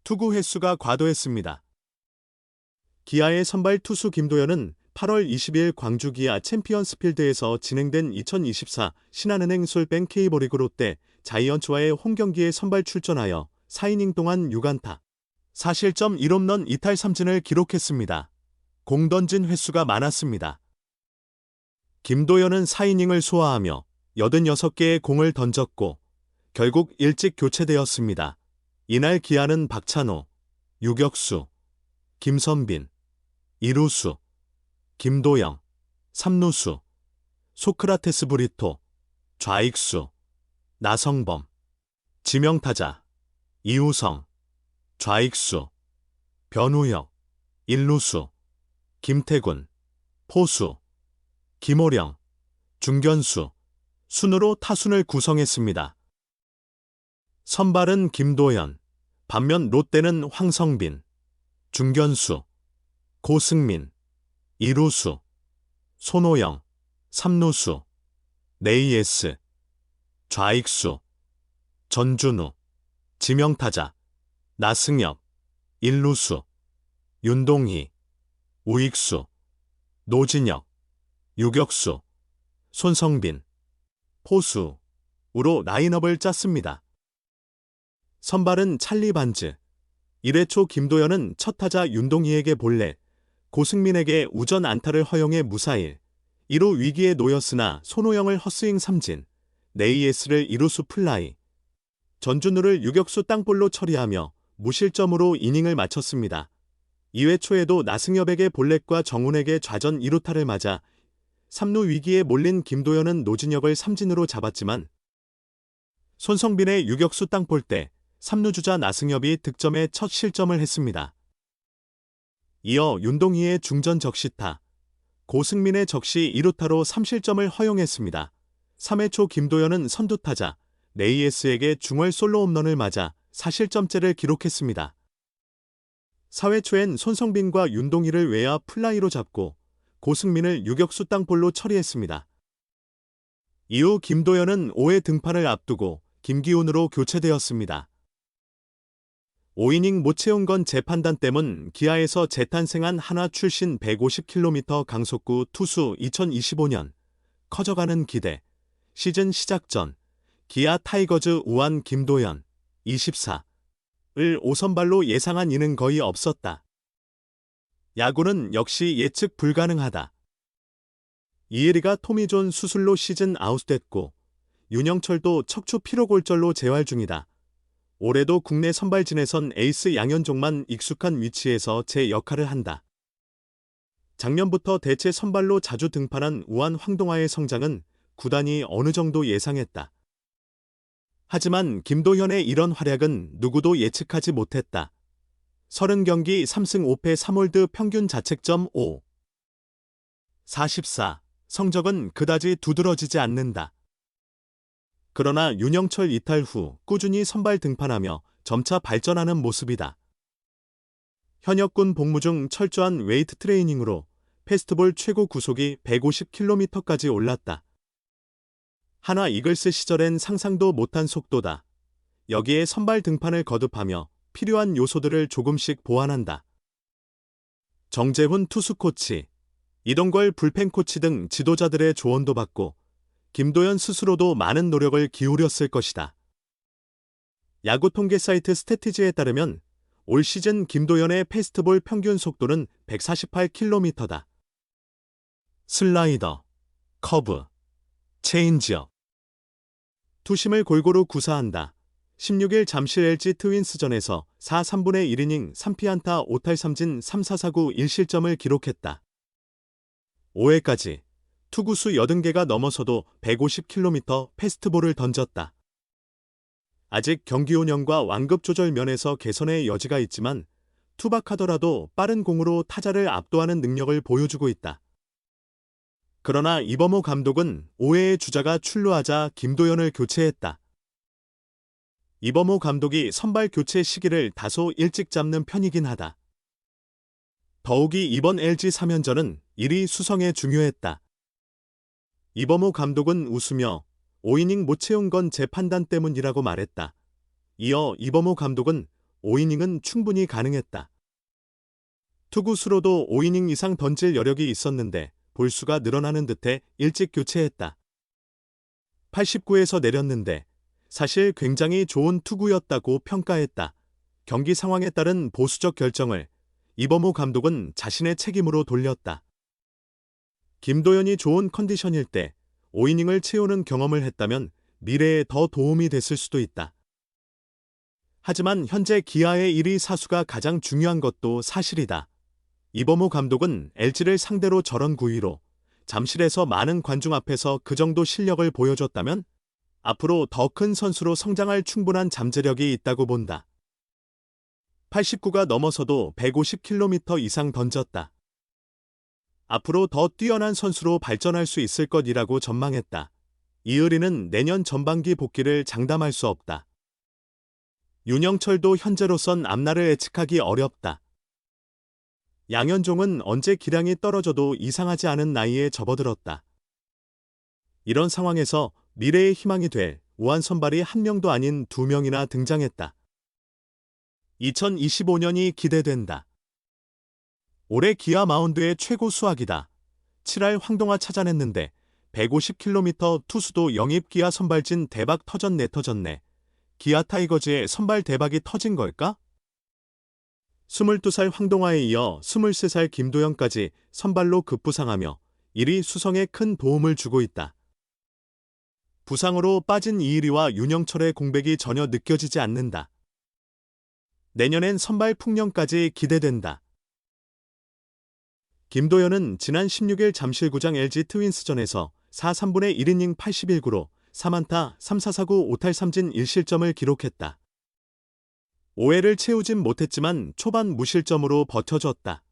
투구 횟수가 과도했습니다. 기아의 선발 투수 김도현은 8월 20일 광주 기아 챔피언스필드에서 진행된 2024 신한은행 솔뱅 K리그 롯데 자이언츠와의 홈경기에 선발 출전하여 4이닝 동안 6안타, 4실점 1홈런 2탈 3진을 기록했습니다. 공 던진 횟수가 많았습니다. 김도현은 4이닝을 소화하며 86개의 공을 던졌고 결국 일찍 교체되었습니다. 이날 기아는 박찬호, 유격수, 김선빈, 2루수, 김도영, 3루수, 소크라테스 브리토, 좌익수, 나성범, 지명타자, 이우성, 좌익수, 변우혁, 1루수, 김태군, 포수, 김호령, 중견수, 순으로 타순을 구성했습니다. 선발은 김도현, 반면 롯데는 황성빈, 중견수, 고승민, 2루수, 손호영, 3루수, 네이에스, 좌익수, 전준우, 지명타자, 나승엽, 1루수, 윤동희, 우익수, 노진혁, 유격수, 손성빈, 포수으로 라인업을 짰습니다. 선발은 찰리 반즈, 1회 초 김도현은 첫 타자 윤동희에게 볼넷, 고승민에게 우전 안타를 허용해 무사일, 2루 위기에 놓였으나 손호영을 헛스윙 삼진, 네이에스를 2루수 플라이, 전준우를 유격수 땅볼로 처리하며 무실점으로 이닝을 마쳤습니다. 2회 초에도 나승엽에게 볼넷과 정훈에게 좌전 2루타를 맞아 3루 위기에 몰린 김도현은 노진혁을 삼진으로 잡았지만 손성빈의 유격수 땅볼 때 3루 주자 나승엽이 득점에 첫 실점을 했습니다. 이어 윤동희의 중전 적시타, 고승민의 적시 2루타로 3실점을 허용했습니다. 3회 초 김도현은 선두타자 네이에스에게 중월 솔로 홈런을 맞아 4실점째를 기록했습니다. 4회 초엔 손성빈과 윤동희를 외야 플라이로 잡고 고승민을 유격수 땅볼로 처리했습니다. 이후 김도현은 5회 등판을 앞두고 김기훈으로 교체되었습니다. 5이닝 못 채운 건 재판단 때문 기아에서 재탄생한 한화 출신 150km 강속구 투수 2025년 커져가는 기대 시즌 시작 전 기아 타이거즈 우완 김도현 24을 5선발로 예상한 이는 거의 없었다. 야구는 역시 예측 불가능하다. 이혜리가 토미존 수술로 시즌 아웃됐고 윤영철도 척추 피로골절로 재활 중이다. 올해도 국내 선발진에선 에이스 양현종만 익숙한 위치에서 제 역할을 한다. 작년부터 대체 선발로 자주 등판한 우완 황동아의 성장은 구단이 어느 정도 예상했다. 하지만 김도현의 이런 활약은 누구도 예측하지 못했다. 30경기 3승 5패 3홀드 평균 자책점 5. 44. 성적은 그다지 두드러지지 않는다. 그러나 윤영철 이탈 후 꾸준히 선발 등판하며 점차 발전하는 모습이다. 현역군 복무 중 철저한 웨이트 트레이닝으로 페스트볼 최고 구속이 150km까지 올랐다. 한화 이글스 시절엔 상상도 못한 속도다. 여기에 선발 등판을 거듭하며 필요한 요소들을 조금씩 보완한다. 정재훈 투수 코치, 이동걸 불펜 코치 등 지도자들의 조언도 받고 김도현 스스로도 많은 노력을 기울였을 것이다. 야구 통계 사이트 스태티즈에 따르면 올 시즌 김도현의 패스트볼 평균 속도는 148km다. 슬라이더, 커브, 체인지업. 투심을 골고루 구사한다. 16일 잠실 LG 트윈스전에서 4, 3분의 1이닝 3피안타 5탈 3진 3사사구 1실점을 기록했다. 5회까지 투구수 80개가 넘어서도 150km 패스트볼을 던졌다. 아직 경기 운영과 완급 조절 면에서 개선의 여지가 있지만 투박하더라도 빠른 공으로 타자를 압도하는 능력을 보여주고 있다. 그러나 이범호 감독은 5회의 주자가 출루하자 김도현을 교체했다. 이범호 감독이 선발 교체 시기를 다소 일찍 잡는 편이긴 하다. 더욱이 이번 LG 3연전은 1위 수성에 중요했다. 이범호 감독은 웃으며 5이닝 못 채운 건 제 판단 때문이라고 말했다. 이어 이범호 감독은 5이닝은 충분히 가능했다. 투구수로도 5이닝 이상 던질 여력이 있었는데 볼수가 늘어나는 듯해 일찍 교체했다. 89에서 내렸는데 사실 굉장히 좋은 투구였다고 평가했다. 경기 상황에 따른 보수적 결정을 이범호 감독은 자신의 책임으로 돌렸다. 김도현이 좋은 컨디션일 때 5이닝을 채우는 경험을 했다면 미래에 더 도움이 됐을 수도 있다. 하지만 현재 기아의 1위 사수가 가장 중요한 것도 사실이다. 이범호 감독은 LG를 상대로 저런 구위로 잠실에서 많은 관중 앞에서 그 정도 실력을 보여줬다면 앞으로 더 큰 선수로 성장할 충분한 잠재력이 있다고 본다. 89가 넘어서도 150km 이상 던졌다. 앞으로 더 뛰어난 선수로 발전할 수 있을 것이라고 전망했다. 이의리는 내년 전반기 복귀를 장담할 수 없다. 윤영철도 현재로선 앞날을 예측하기 어렵다. 양현종은 언제 기량이 떨어져도 이상하지 않은 나이에 접어들었다. 이런 상황에서 미래의 희망이 될 우한 선발이 한 명도 아닌 두 명이나 등장했다. 2025년이 기대된다. 올해 기아 마운드의 최고 수확이다. 7할 황동아 찾아냈는데 150km 투수도 영입 기아 선발진 대박 터졌네. 기아 타이거즈의 선발 대박이 터진 걸까? 22살 황동아에 이어 23살 김도현까지 선발로 급부상하며 1위 수성에 큰 도움을 주고 있다. 부상으로 빠진 이의리와 윤영철의 공백이 전혀 느껴지지 않는다. 내년엔 선발 풍년까지 기대된다. 김도현은 지난 16일 잠실구장 LG 트윈스전에서 4/3분의 1이닝 81구로 3안타 3사사구 5탈3진 1실점을 기록했다. 5회를 채우진 못했지만 초반 무실점으로 버텨줬다.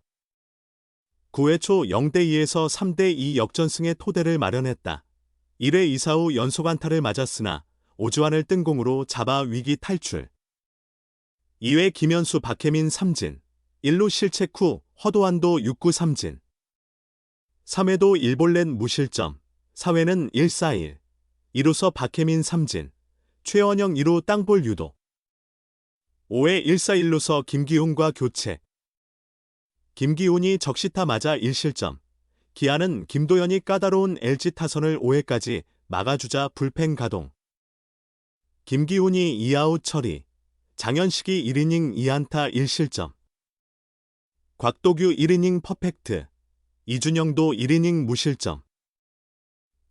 9회 초 0대2에서 3대2 역전승의 토대를 마련했다. 1회 2사후 연속 안타를 맞았으나 오주환을 뜬공으로 잡아 위기 탈출. 2회 김현수 박혜민 3진, 1루 실책 후 허도한도 6구 3진. 3회도 1볼넷 무실점, 4회는 1-4-1. 2루서 박혜민 3진, 최원영 2루 땅볼 유도. 5회 1-4-1루서 김기훈과 교체. 김기훈이 적시타 맞아 1실점. 기아는 김도현이 까다로운 LG 타선을 5회까지 막아주자 불펜 가동. 김기훈이 2아웃 처리. 장현식이 1이닝 2안타 1실점. 곽도규 1이닝 퍼펙트. 이준영도 1이닝 무실점.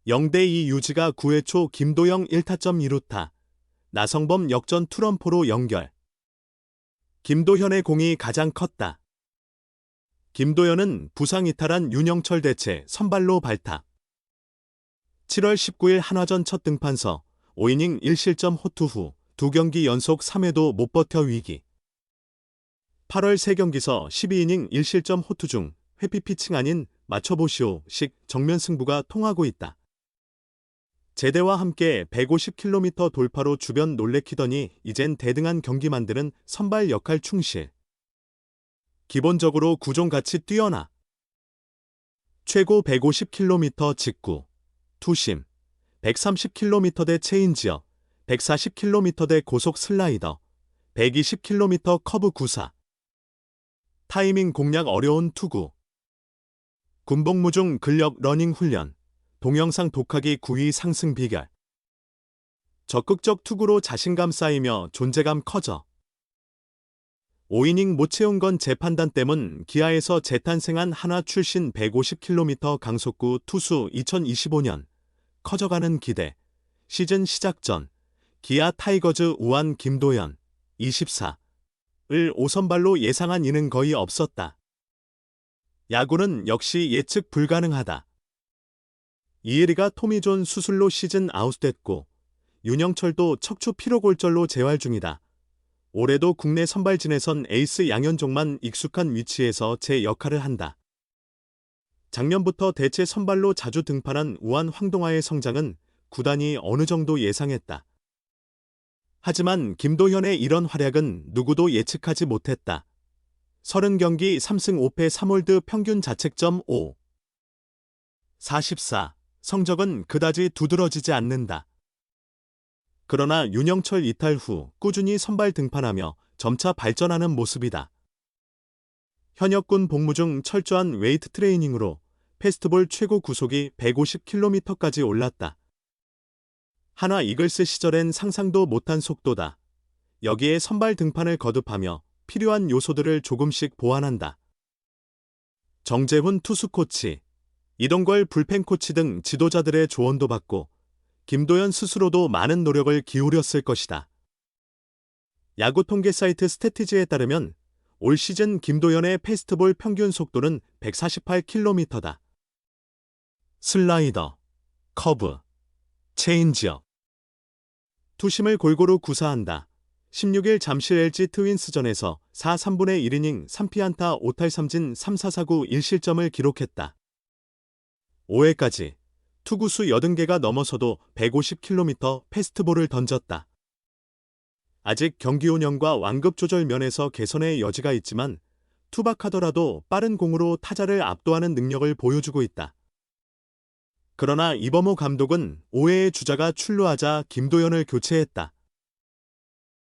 0대2 유지가 9회 초 김도영 1타점 2루타. 나성범 역전 투런포로 연결. 김도현의 공이 가장 컸다. 김도현은 부상 이탈한 윤영철 대체 선발로 발탁. 7월 19일 한화전 첫 등판서 5이닝 1실점 호투 후 2경기 연속 3회도 못 버텨 위기. 8월 3경기서 12이닝 1실점 호투 중 회피 피칭 아닌 맞춰보시오식 정면 승부가 통하고 있다. 제대와 함께 150km 돌파로 주변 놀래키더니 이젠 대등한 경기 만드는 선발 역할 충실. 기본적으로 구종같이 뛰어나. 최고 150km 직구, 투심, 130km대 체인지업, 140km대 고속 슬라이더, 120km 커브 구사. 타이밍 공략 어려운 투구. 군복무 중 근력 러닝 훈련. 동영상 독하기 9위 상승 비결. 적극적 투구로 자신감 쌓이며 존재감 커져. 5이닝 못 채운 건 제 판단 때문. 기아에서 재탄생한 한화 출신 150km 강속구 투수 2025년. 커져가는 기대. 시즌 시작 전 기아 타이거즈 우한 김도현 24을 5선발로 예상한 이는 거의 없었다. 야구는 역시 예측 불가능하다. 이혜리가 토미존 수술로 시즌 아웃됐고 윤영철도 척추 피로골절로 재활 중이다. 올해도 국내 선발진에선 에이스 양현종만 익숙한 위치에서 제 역할을 한다. 작년부터 대체 선발로 자주 등판한 우한 황동아의 성장은 구단이 어느 정도 예상했다. 하지만 김도현의 이런 활약은 누구도 예측하지 못했다. 30경기 3승 5패 3홀드 평균 자책점 5. 44. 성적은 그다지 두드러지지 않는다. 그러나 윤영철 이탈 후 꾸준히 선발 등판하며 점차 발전하는 모습이다. 현역군 복무 중 철저한 웨이트 트레이닝으로 페스트볼 최고 구속이 150km까지 올랐다. 한화 이글스 시절엔 상상도 못한 속도다. 여기에 선발 등판을 거듭하며 필요한 요소들을 조금씩 보완한다. 정재훈 투수 코치, 이동걸 불펜 코치 등 지도자들의 조언도 받고 김도연 스스로도 많은 노력을 기울였을 것이다. 야구 통계 사이트 스태티즈에 따르면 올 시즌 김도연의 패스트볼 평균 속도는 148km다. 슬라이더, 커브, 체인지업. 투심을 골고루 구사한다. 16일 잠실 LG 트윈스전에서 4, 3분의 1이닝 3피안타 5탈3진 3사사구 1실점을 기록했다. 5회까지 투구수 80개가 넘어서도 150km 패스트볼을 던졌다. 아직 경기 운영과 완급 조절 면에서 개선의 여지가 있지만 투박하더라도 빠른 공으로 타자를 압도하는 능력을 보여주고 있다. 그러나 이범호 감독은 5회의 주자가 출루하자 김도연을 교체했다.